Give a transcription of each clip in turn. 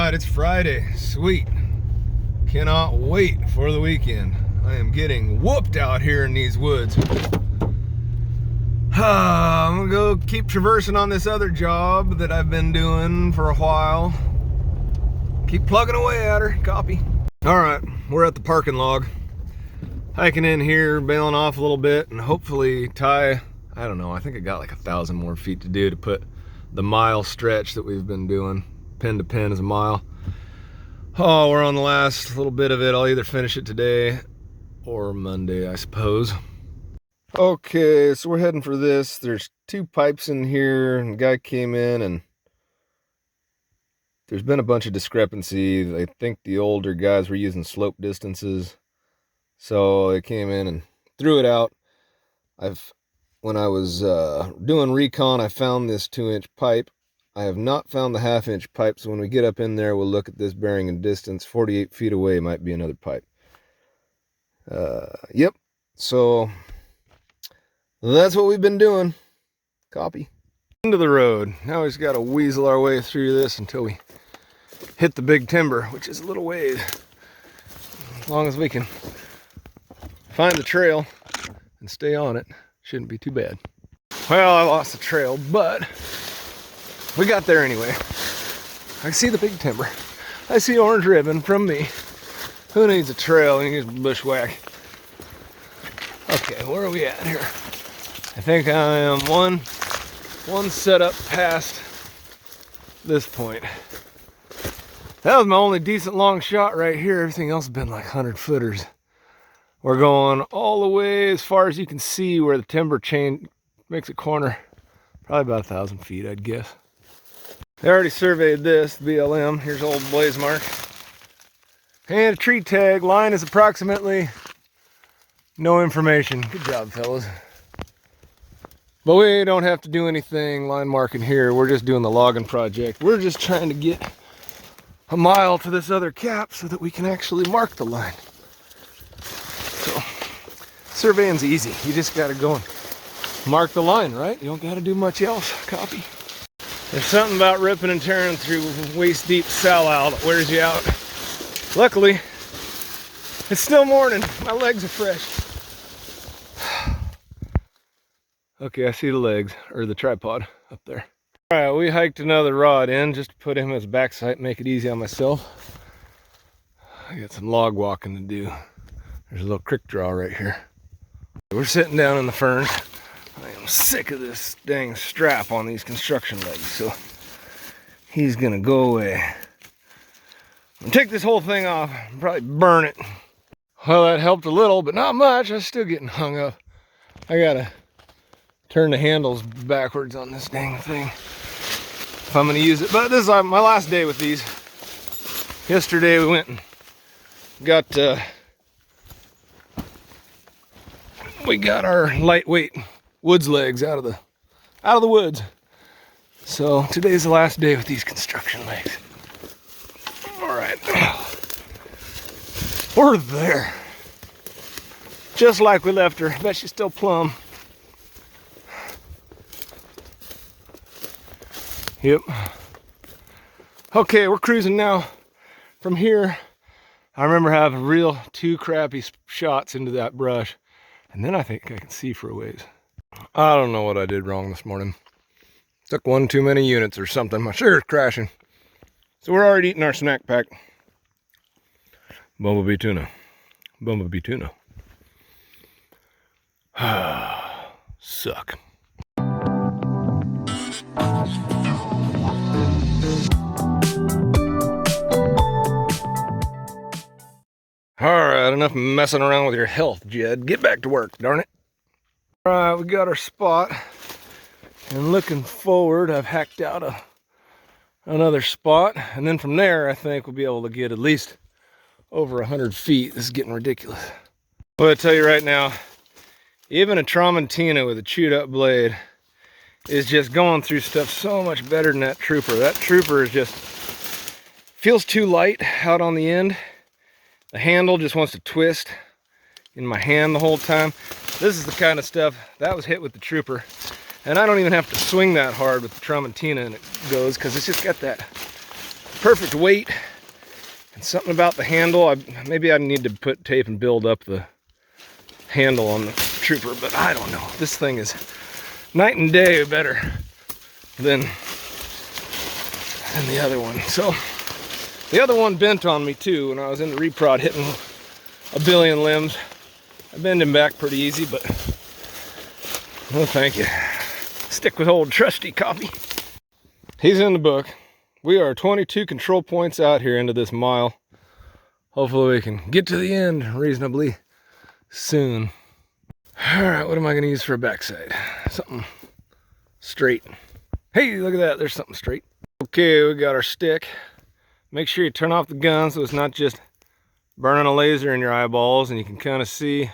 right, it's Friday. Sweet. Cannot wait for the weekend. I am getting whooped out here in these woods. I'm gonna go keep traversing on this other job that I've been doing for a while. Keep plugging away at her. Copy. All right, we're at the parking log. Hiking in here, bailing off a little bit, and hopefully tie, I don't know, I think I got like 1,000 more feet to do to put the mile stretch that we've been doing. Pin to pin is a mile. Oh, we're on the last little bit of it. I'll either finish it today or Monday, I suppose. Okay, so we're heading for this. There's 2 pipes in here, and the guy came in, and there's been a bunch of discrepancy. I think the older guys were using slope distances, so they came in and threw it out. When I was doing recon, I found this 2-inch pipe. I have not found the 1/2-inch pipe, so when we get up in there, we'll look at this bearing and distance. 48 feet away might be another pipe. Yep, so that's what we've been doing. Copy. Into the road. Now we just got to weasel our way through this until we hit the big timber, which is a little ways. As long as we can find the trail and stay on it, shouldn't be too bad. Well, I lost the trail, but we got there anyway. I see the big timber. I see orange ribbon from me. Who needs a trail? You need bushwhack. Okay, where are we at here? I think I am one setup past this point. That was my only decent long shot right here. Everything else has been like 100-footers. We're going all the way as far as you can see where the timber chain makes a corner. Probably about 1,000 feet, I'd guess. They already surveyed this, BLM. Here's old blaze mark. And a tree tag. Line is approximately no information. Good job, fellas. But we don't have to do anything line marking here. We're just doing the logging project. We're just trying to get a mile to this other cap so that we can actually mark the line. So, surveying's easy. You just gotta go and mark the line, right? You don't gotta do much else. Copy. There's something about ripping and tearing through waist-deep salal that wears you out. Luckily, it's still morning. My legs are fresh. Okay, I see the legs, or the tripod up there. All right, we hiked another rod in just to put him as backside, make it easy on myself. I got some log walking to do. There's a little creek draw right here. We're sitting down in the ferns. I am sick of this dang strap on these construction legs, so he's gonna go away. I'm gonna take this whole thing off and probably burn it. Well, that helped a little, but not much. I'm still getting hung up. I gotta turn the handles backwards on this dang thing if I'm gonna use it. But this is my last day with these. Yesterday we went and got our lightweight woods legs out of the woods. So today's the last day with these construction legs. All right, we're there, just like we left her. Bet she's still plumb. Yep. Okay, we're cruising now. From here, I remember having real 2 crappy shots into that brush, and then I think I can see for a ways. I don't know what I did wrong this morning. Took one too many units or something. My sugar's crashing. So we're already eating our snack pack. Bumblebee tuna. Bumblebee tuna. Suck. Alright, enough messing around with your health, Jed. Get back to work, darn it. Alright, we got our spot. And looking forward, I've hacked out another spot. And then from there, I think we'll be able to get at least over 100 feet. This is getting ridiculous. Well, I tell you right now, even a Tramontina with a chewed up blade is just going through stuff so much better than that Trooper. That Trooper is just, feels too light out on the end. The handle just wants to twist in my hand the whole time. This is the kind of stuff that was hit with the Trooper. And I don't even have to swing that hard with the Tramontina and it goes, because it's just got that perfect weight. And something about the handle, maybe I need to put tape and build up the handle on the Trooper, but I don't know. This thing is night and day better than the other one. So the other one bent on me too when I was in the reprod hitting a billion limbs. I bend him back pretty easy, but no thank you. Stick with old trusty Coppy. He's in the book. We are 22 control points out here into this mile. Hopefully we can get to the end reasonably soon. All right, what am I gonna use for a backside? Something straight. Hey, look at that, there's something straight. Okay, we got our stick. Make sure you turn off the gun so it's not just burning a laser in your eyeballs, and you can kind of see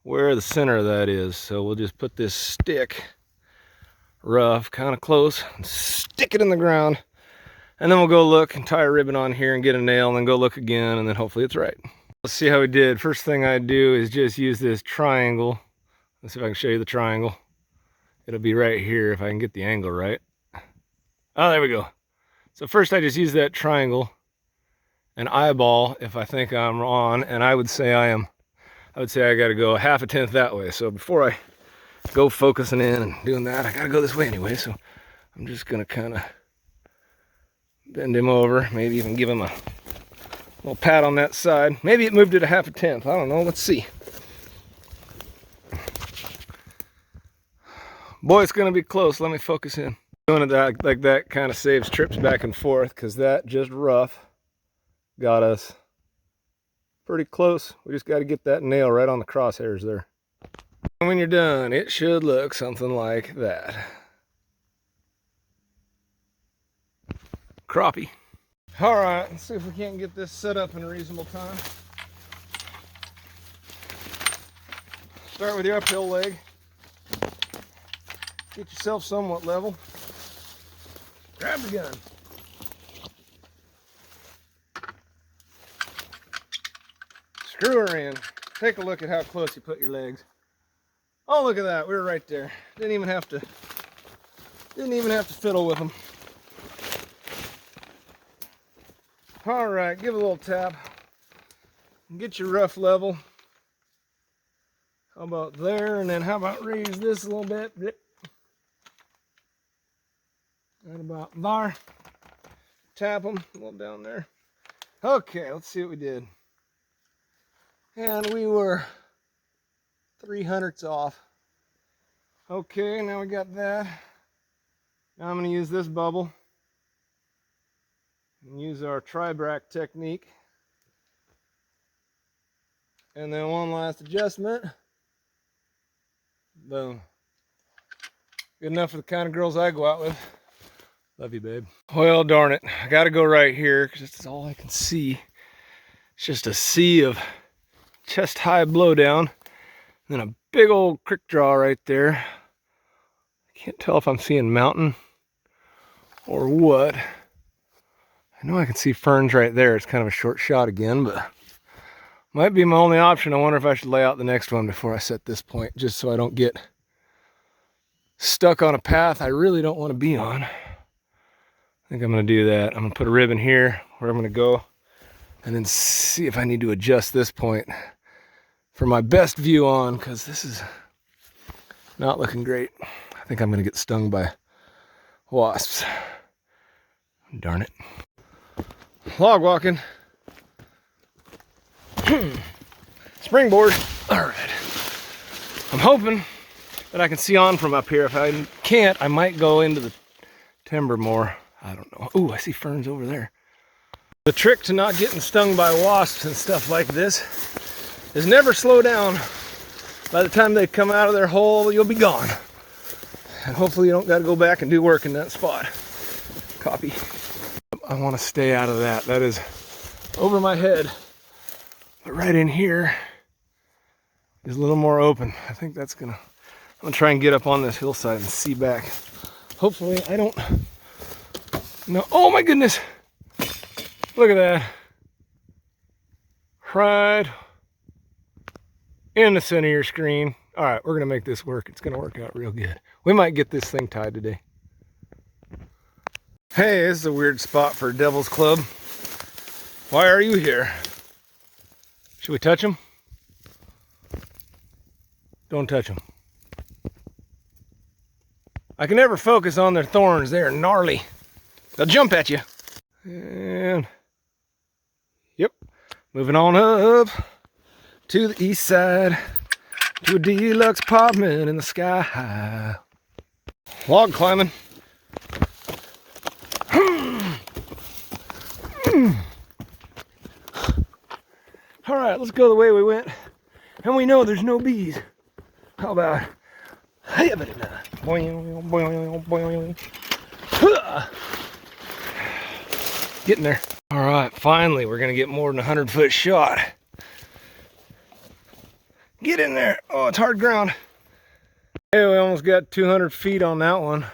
where the center of that is. So we'll just put this stick rough, kind of close, and stick it in the ground. And then we'll go look and tie a ribbon on here and get a nail, and then go look again, and then hopefully it's right. Let's see how we did. First thing I do is just use this triangle. Let's see if I can show you the triangle. It'll be right here if I can get the angle right. Oh, there we go. So first I just use that triangle and eyeball if I think I'm on, and I would say I gotta go a half a tenth that way. So before I go focusing in and doing that, I gotta go this way anyway. So I'm just gonna kind of bend him over, maybe even give him a little pat on that side. Maybe it moved it a half a tenth. I don't know. Let's see. Boy, it's gonna be close. Let me focus in. Doing it like that kind of saves trips back and forth, because that just rough got us pretty close. We just got to get that nail right on the crosshairs there. And when you're done, it should look something like that. Crappie. All right, let's see if we can't get this set up in a reasonable time. Start with your uphill leg. Get yourself somewhat level. Grab the gun. Screw her in. Take a look at how close you put your legs. Oh, look at that. We were right there. Didn't even have to fiddle with them. All right, give it a little tap. Get your rough level. How about there? And then how about raise this a little bit? Right about there. Tap them a little down there. Okay, let's see what we did. And we were 3/100ths off. Okay, now we got that. Now I'm going to use this bubble and use our tri-brack technique. And then one last adjustment. Boom. Good enough for the kind of girls I go out with. Love you, babe. Well, darn it. I got to go right here because this is all I can see. It's just a sea of chest high blowdown. And then a big old creek draw right there. I can't tell if I'm seeing mountain or what. I know I can see ferns right there. It's kind of a short shot again, but might be my only option. I wonder if I should lay out the next one before I set this point, just so I don't get stuck on a path I really don't want to be on. I think I'm going to do that. I'm going to put a ribbon here where I'm going to go, and then see if I need to adjust this point for my best view on, because this is not looking great. I think I'm going to get stung by wasps. Darn it. Log walking. Springboard. All right. I'm hoping that I can see on from up here. If I can't, I might go into the timber more. I don't know. Ooh, I see ferns over there. The trick to not getting stung by wasps and stuff like this is never slow down. By the time they come out of their hole, you'll be gone. And hopefully you don't got to go back and do work in that spot. Copy. I want to stay out of that. That is over my head. But right in here is a little more open. I think that's I'm gonna try and get up on this hillside and see back. Hopefully I don't. No, oh my goodness. Look at that. Right in the center of your screen. All right, we're gonna make this work. It's gonna work out real good. We might get this thing tied today. Hey, this is a weird spot for a Devil's Club. Why are you here? Should we touch them? Don't touch them. I can never focus on their thorns. They are gnarly. They'll jump at you. And, yep, moving on up to the east side to a deluxe apartment in the sky. Log climbing. All right, let's go the way we went. And we know there's no bees. How about getting there. All right, finally, we're gonna get more than a 100-foot shot. Get in there. Oh, it's hard ground. Hey, we almost got 200 feet on that one.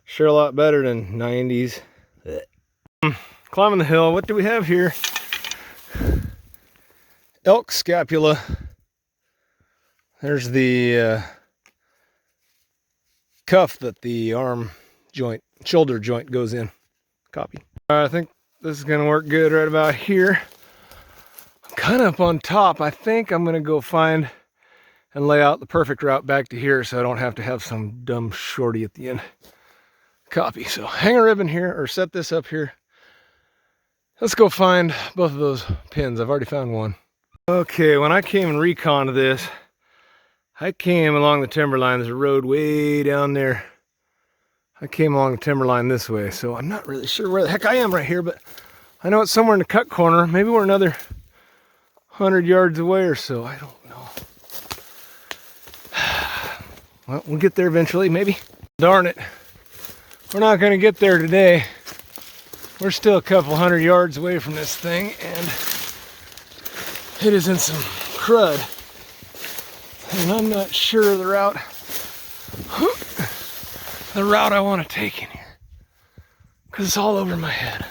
Sure a lot better than 90s. Climbing the hill, what do we have here? Elk scapula. There's the cuff that the arm joint, shoulder joint goes in. Copy. I think this is gonna work good right about here. I'm kind of up on top. I think I'm gonna go find and lay out the perfect route back to here so I don't have to have some dumb shorty at the end. Copy. So hang a ribbon here or set this up here. Let's go find both of those pins. I've already found one. Okay, when I came and reconned this, I came along the timberline. There's a road way down there. I came along the timberline this way, so I'm not really sure where the heck I am right here, but I know it's somewhere in the cut corner. Maybe we're another 100 yards away or so. I don't know. Well, we'll get there eventually, maybe. Darn it. We're not going to get there today. We're still a couple 100 yards away from this thing, and it is in some crud. And I'm not sure the route I want to take in here, because it's all over my head.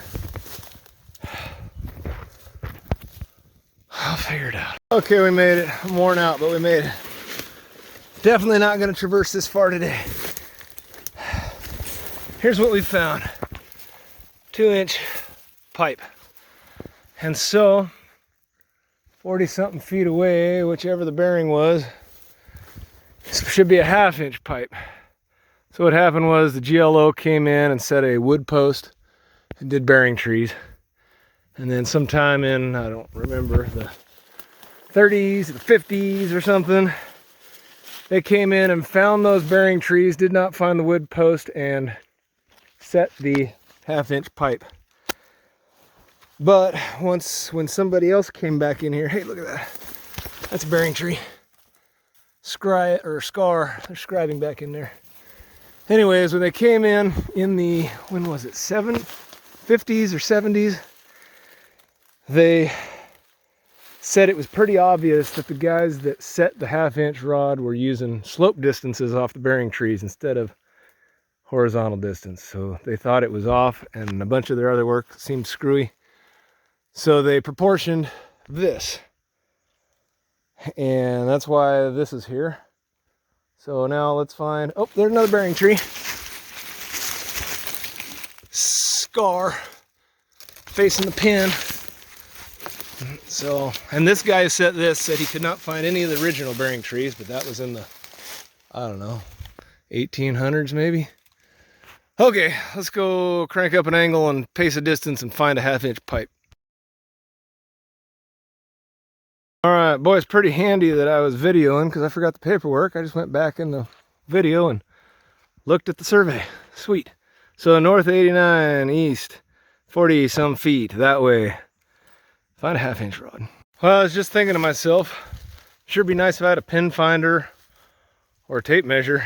I'll figure it out. Okay, we made it. I'm worn out, but we made it. Definitely not going to traverse this far today. Here's what we found. 2-inch pipe. And so 40-something feet away, whichever the bearing was, this should be a 1/2-inch pipe. So what happened was the GLO came in and set a wood post and did bearing trees. And then sometime in, I don't remember, the 30s, the 50s or something, they came in and found those bearing trees, did not find the wood post, and set the 1/2-inch pipe. But when somebody else came back in here, hey, look at that. That's a bearing tree. Scar, they're scribing back in there. Anyways, when they came in the, when was it, 50s or 70s, they said it was pretty obvious that the guys that set the 1/2-inch rod were using slope distances off the bearing trees instead of horizontal distance. So they thought it was off, and a bunch of their other work seemed screwy. So they proportioned this, and that's why this is here. So now let's find, oh, there's another bearing tree. Scar facing the pin. So, and this guy said he could not find any of the original bearing trees, but that was in the, I don't know, 1800s maybe. Okay, let's go crank up an angle and pace a distance and find a 1/2-inch pipe. All right, boy, it's pretty handy that I was videoing because I forgot the paperwork. I just went back in the video and looked at the survey. Sweet. So north 89, east 40 some feet that way. Find a 1/2-inch rod. Well, I was just thinking to myself, sure be nice if I had a pin finder or a tape measure,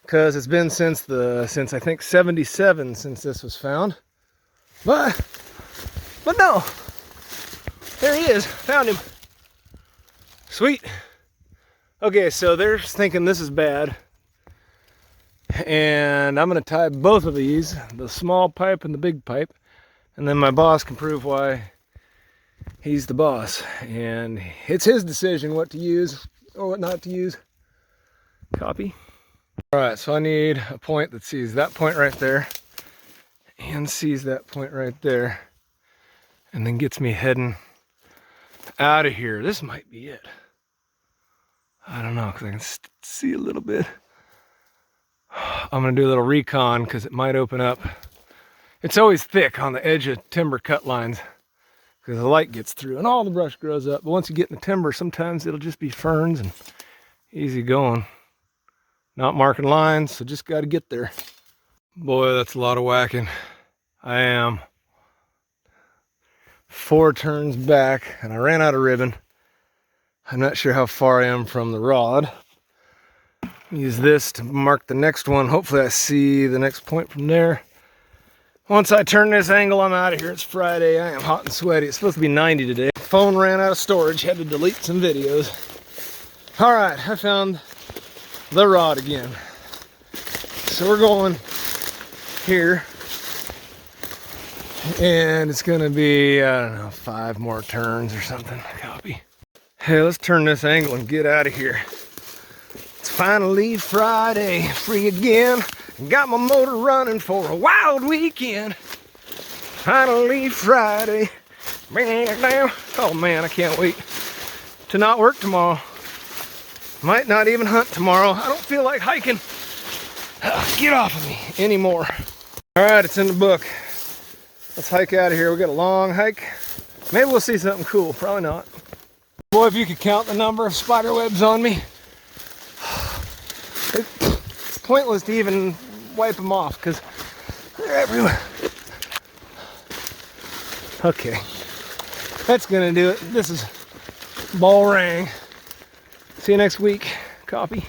because it's been since I think 77 since this was found. But no, there he is. Found him. Sweet. Okay, so they're thinking this is bad, and I'm gonna tie both of these, the small pipe and the big pipe, and then my boss can prove why he's the boss, and it's his decision what to use or what not to use. Copy. All right, so I need a point that sees that point right there and sees that point right there, and then gets me heading out of here. This might be it. I don't know, because I can see a little bit. I'm gonna do a little recon because it might open up. It's always thick on the edge of timber cut lines because the light gets through and all the brush grows up. But once you get in the timber, sometimes it'll just be ferns and easy going. Not marking lines, so just got to get there. Boy, that's a lot of whacking. I am 4 turns back and I ran out of ribbon. I'm not sure how far I am from the rod. Use this to mark the next one. Hopefully I see the next point from there. Once I turn this angle, I'm out of here. It's Friday. I am hot and sweaty. It's supposed to be 90 today. Phone ran out of storage. Had to delete some videos. All right, I found the rod again. So we're going here. And it's gonna be, I don't know, 5 more turns or something. Copy. Hey, let's turn this angle and get out of here. It's finally Friday, free again. Got my motor running for a wild weekend. Finally Friday. Oh man, I can't wait to not work tomorrow. Might not even hunt tomorrow. I don't feel like hiking. Get off of me anymore. All right, it's in the book. Let's hike out of here. We got a long hike. Maybe we'll see something cool. Probably not. Boy, if you could count the number of spider webs on me. It's pointless to even wipe them off because they're everywhere. Okay, that's gonna do it. This is Ball Rang. See you next week. Copy.